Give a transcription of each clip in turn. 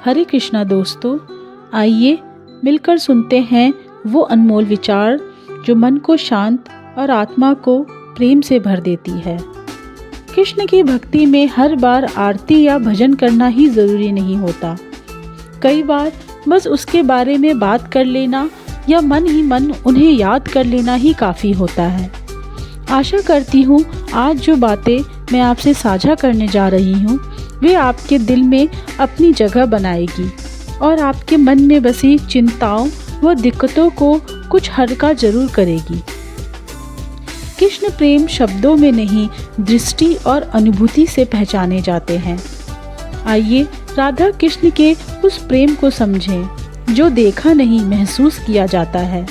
हरे कृष्णा दोस्तों, आइए मिलकर सुनते हैं वो अनमोल विचार जो मन को शांत और आत्मा को प्रेम से भर देती है। कृष्ण की भक्ति में हर बार आरती या भजन करना ही ज़रूरी नहीं होता। कई बार बस उसके बारे में बात कर लेना या मन ही मन उन्हें याद कर लेना ही काफ़ी होता है। आशा करती हूँ आज जो बातें मैं आपसे साझा करने जा रही हूँ वे आपके दिल में अपनी जगह बनाएगी और आपके मन में बसी चिंताओं व दिक्कतों को कुछ हल्का जरूर करेगी। कृष्ण प्रेम शब्दों में नहीं, दृष्टि और अनुभूति से पहचाने जाते हैं। आइए राधा कृष्ण के उस प्रेम को समझें जो देखा नहीं, महसूस किया जाता है।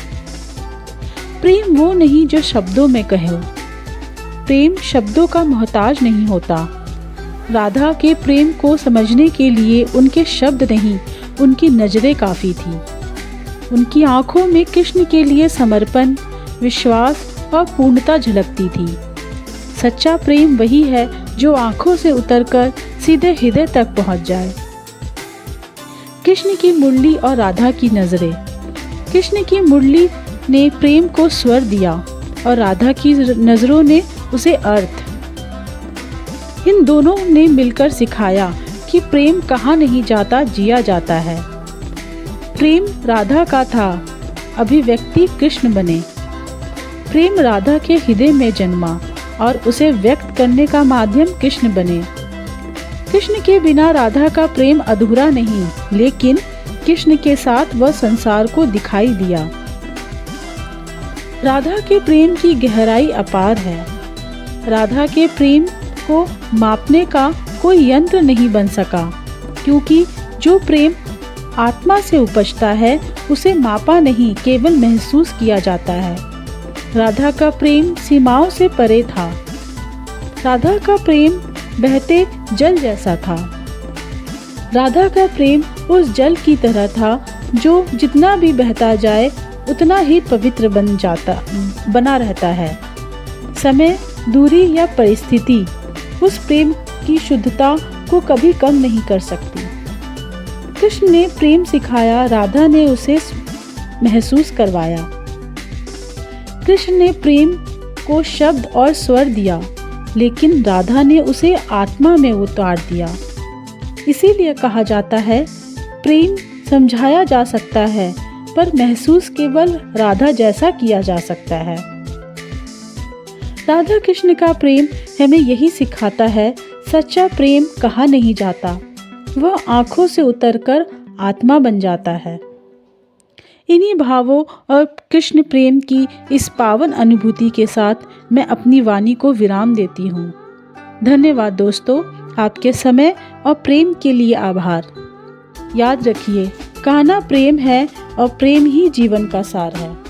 प्रेम वो नहीं जो शब्दों में कहो। प्रेम शब्दों का मोहताज नहीं होता। राधा के प्रेम को समझने के लिए उनके शब्द नहीं, उनकी नजरें काफ़ी थी। उनकी आंखों में कृष्ण के लिए समर्पण, विश्वास और पूर्णता झलकती थी। सच्चा प्रेम वही है जो आंखों से उतरकर सीधे हृदय तक पहुंच जाए। कृष्ण की मुरली और राधा की नजरें। कृष्ण की मुरली ने प्रेम को स्वर दिया और राधा की नजरों ने उसे अर्थ। इन दोनों ने मिलकर सिखाया कि प्रेम कहाँ नहीं जाता, जिया जाता है। प्रेम राधा का था, अभिव्यक्ति कृष्ण बने। प्रेम राधा के हृदय में जन्मा और उसे व्यक्त करने का माध्यम कृष्ण बने। कृष्ण के बिना राधा का प्रेम अधूरा नहीं, लेकिन कृष्ण के साथ वह संसार को दिखाई दिया। राधा के प्रेम की गहराई अपार है। राधा के प्रेम को मापने का कोई यंत्र नहीं बन सका, क्योंकि जो प्रेम आत्मा से उपजता है उसे मापा नहीं, केवल महसूस किया जाता है। राधा का प्रेम सीमाओं से परे था। राधा का प्रेम बहते जल जैसा था। राधा का प्रेम उस जल की तरह था जो जितना भी बहता जाए उतना ही पवित्र बना रहता है। समय, दूरी या परिस्थिति उस प्रेम की शुद्धता को कभी कम नहीं कर सकती। कृष्ण ने प्रेम सिखाया, राधा ने उसे महसूस करवाया। कृष्ण ने प्रेम को शब्द और स्वर दिया, लेकिन राधा ने उसे आत्मा में उतार दिया। इसीलिए कहा जाता है, प्रेम समझाया जा सकता है पर महसूस केवल राधा जैसा किया जा सकता है। राधा कृष्ण का प्रेम हमें यही सिखाता है, सच्चा प्रेम कहा नहीं जाता, वह आंखों से उतरकर आत्मा बन जाता है। इन्हीं भावों और कृष्ण प्रेम की इस पावन अनुभूति के साथ मैं अपनी वाणी को विराम देती हूँ। धन्यवाद दोस्तों, आपके समय और प्रेम के लिए आभार। याद रखिए, कहना प्रेम है और प्रेम ही जीवन का सार है।